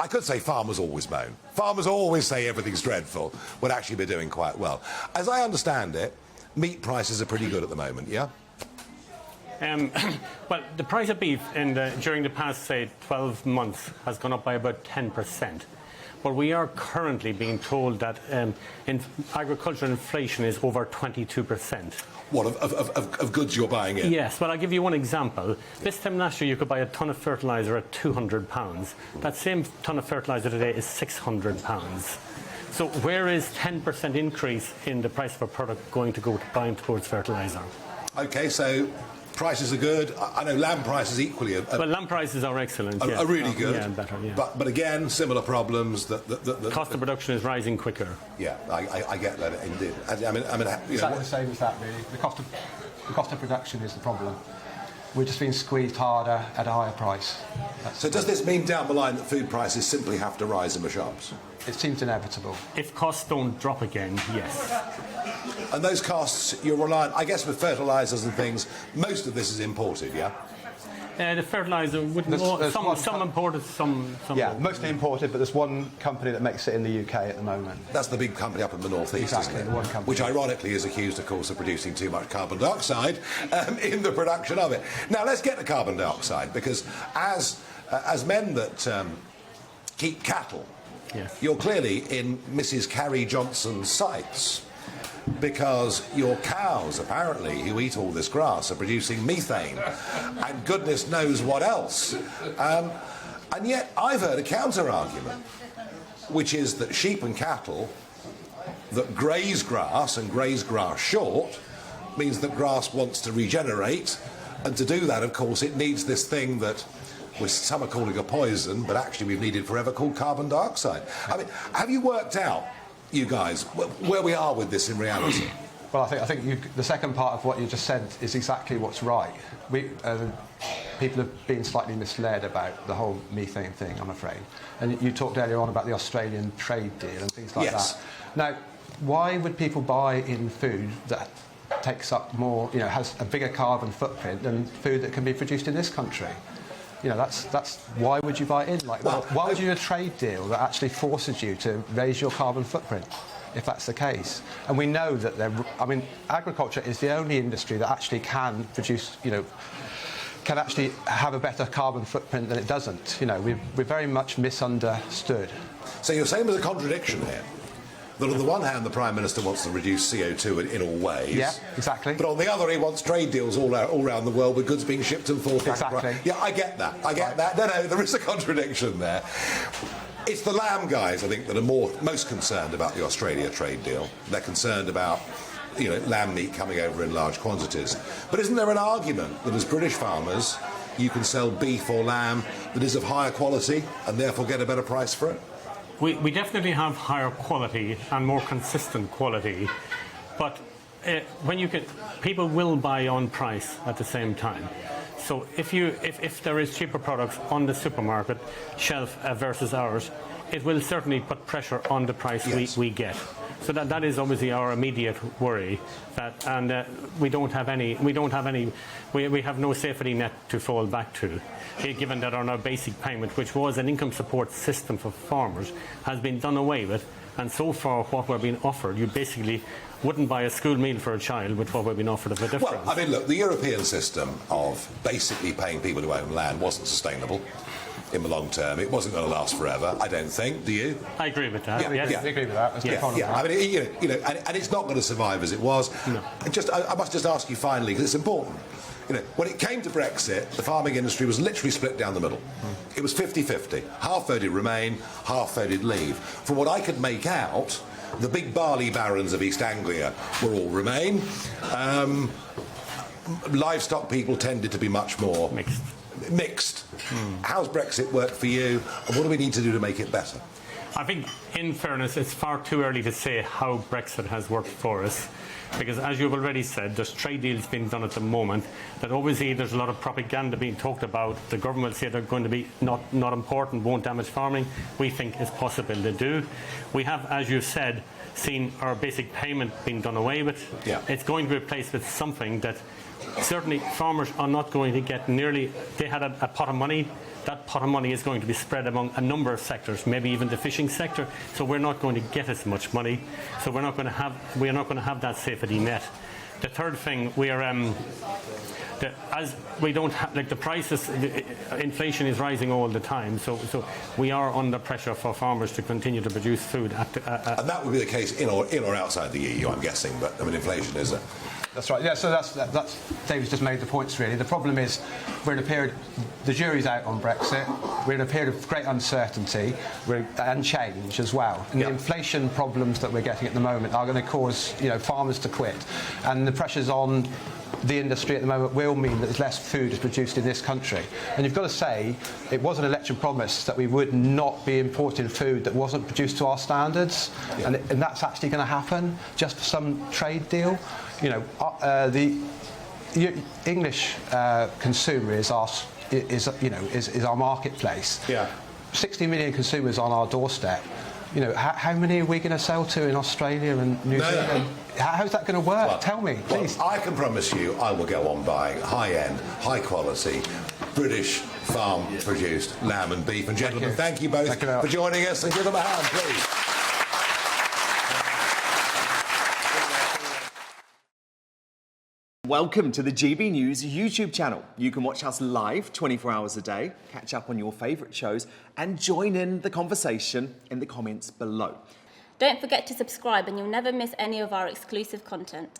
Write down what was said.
I could say farmers always moan. Farmers always say everything's dreadful, when actually we're doing quite well. As I understand it, meat prices are pretty good at the moment, yeah? Well, the price of beef during the past, say, 12 months has gone up by about 10%. But we are currently being told that agricultural inflation is over 22%. What, of goods you're buying in? Yes, well, I'll give you one example. This time last year, you could buy a ton of fertiliser at £200. That same ton of fertiliser today is £600. So where is 10% increase in the price of a product going to go to buying towards fertiliser? OK, so prices are good. I know lamb prices equally well, lamb prices are excellent. Are really good. Yeah, better, yeah. But again, similar problems. The cost of production is rising quicker. Yeah, I get that indeed. I mean, exactly the same as that, really. The cost of production is the problem. We're just being squeezed harder at a higher price. So does this mean down the line that food prices simply have to rise in the shops? It seems inevitable. If costs don't drop again, yes. And those costs, you're reliant, I guess, with fertilisers and things, most of this is imported, yeah? The fertiliser wouldn't some imported, some yeah, mostly imported, but there's one company that makes it in the UK at the moment. That's the big company up in the northeast, exactly, isn't it? The one company. Which ironically is accused, of course, of producing too much carbon dioxide in the production of it. Now let's get to carbon dioxide, because as men that keep cattle, yes, you're clearly in Mrs. Carrie Johnson's sights. Because your cows, apparently, who eat all this grass, are producing methane and goodness knows what else. And yet I've heard a counter-argument, which is that sheep and cattle that graze grass and graze grass short means that grass wants to regenerate, and to do that, of course, it needs this thing that some are calling a poison, but actually we've needed forever, called carbon dioxide. I mean, have you worked out, you guys, where we are with this in reality? Well, I think the second part of what you just said is exactly what's right. People have been slightly misled about the whole methane thing, I'm afraid. And you talked earlier on about the Australian trade deal and things like yes. that. Now, why would people buy in food that takes up more, has a bigger carbon footprint than food that can be produced in this country? That's why would you buy in like that? Why would you do a trade deal that actually forces you to raise your carbon footprint, if that's the case? And we know that agriculture is the only industry that actually can produce, can actually have a better carbon footprint than it doesn't. We're very much misunderstood. So you're saying there's a contradiction here? That on the one hand, the Prime Minister wants to reduce CO2 in all ways. Yeah, exactly. But on the other, he wants trade deals all around the world with goods being shipped and forth. Exactly. Yeah, I get that. I get that. No, there is a contradiction there. It's the lamb guys, I think, that are most concerned about the Australia trade deal. They're concerned about, lamb meat coming over in large quantities. But isn't there an argument that as British farmers, you can sell beef or lamb that is of higher quality and therefore get a better price for it? We definitely have higher quality and more consistent quality, but people will buy on price at the same time. So if there is cheaper products on the supermarket shelf versus ours, it will certainly put pressure on the price yes. we get. So that is obviously our immediate worry. We have no safety net to fall back to, given that our basic payment, which was an income support system for farmers, has been done away with. And so far, what we're being offered, you basically wouldn't buy a school meal for a child with what we've been offered of a difference. Well, look, the European system of basically paying people to own land wasn't sustainable in the long term. It wasn't going to last forever, I don't think. Do you? I agree with that. Yeah, I agree with that. And it's not going to survive as it was. No. I must just ask you finally, because it's important. When it came to Brexit, the farming industry was literally split down the middle. It was 50-50. Half voted remain, half voted leave. From what I could make out, the big barley barons of East Anglia were all remain. Livestock people tended to be much more mixed. How's Brexit worked for you, and what do we need to do to make it better? I think, in fairness, it's far too early to say how Brexit has worked for us, because, as you've already said, there's trade deals being done at the moment that obviously there's a lot of propaganda being talked about. The government will say they're going to be not important, won't damage farming. We think it's possible to do. We have, as you said, seen our basic payment being done away with. Yeah. It's going to be replaced with something that certainly farmers are not going to get nearly, they had a pot of money. That pot of money is going to be spread among a number of sectors, maybe even the fishing sector. So we're not going to get as much money. So we're not going to have that safety net. The third thing, we are as we don't have, like, the prices, inflation is rising all the time. So we are under pressure for farmers to continue to produce food. And that would be the case in or outside the EU, I'm guessing. But I mean, inflation is a. That's right. Yeah. So that's David's just made the points. Really, the problem is we're in a period. The jury's out on Brexit. We're in a period of great uncertainty and change as well. And the inflation problems that we're getting at the moment are going to cause farmers to quit, and the pressures on the industry at the moment will mean that there's less food is produced in this country. And you've got to say, it was an election promise that we would not be importing food that wasn't produced to our standards, and that's actually going to happen just for some trade deal. The English consumer is our marketplace. 60 million consumers on our doorstep. How many are we going to sell to in Australia and New Zealand? How's that going to work? Tell me, please. Well, I can promise you I will go on buying high-end, high-quality, British farm-produced lamb and beef. And gentlemen, thank you both for joining us, and give them a hand, please. Welcome to the GB News YouTube channel. You can watch us live 24 hours a day, catch up on your favourite shows, and join in the conversation in the comments below. Don't forget to subscribe and you'll never miss any of our exclusive content.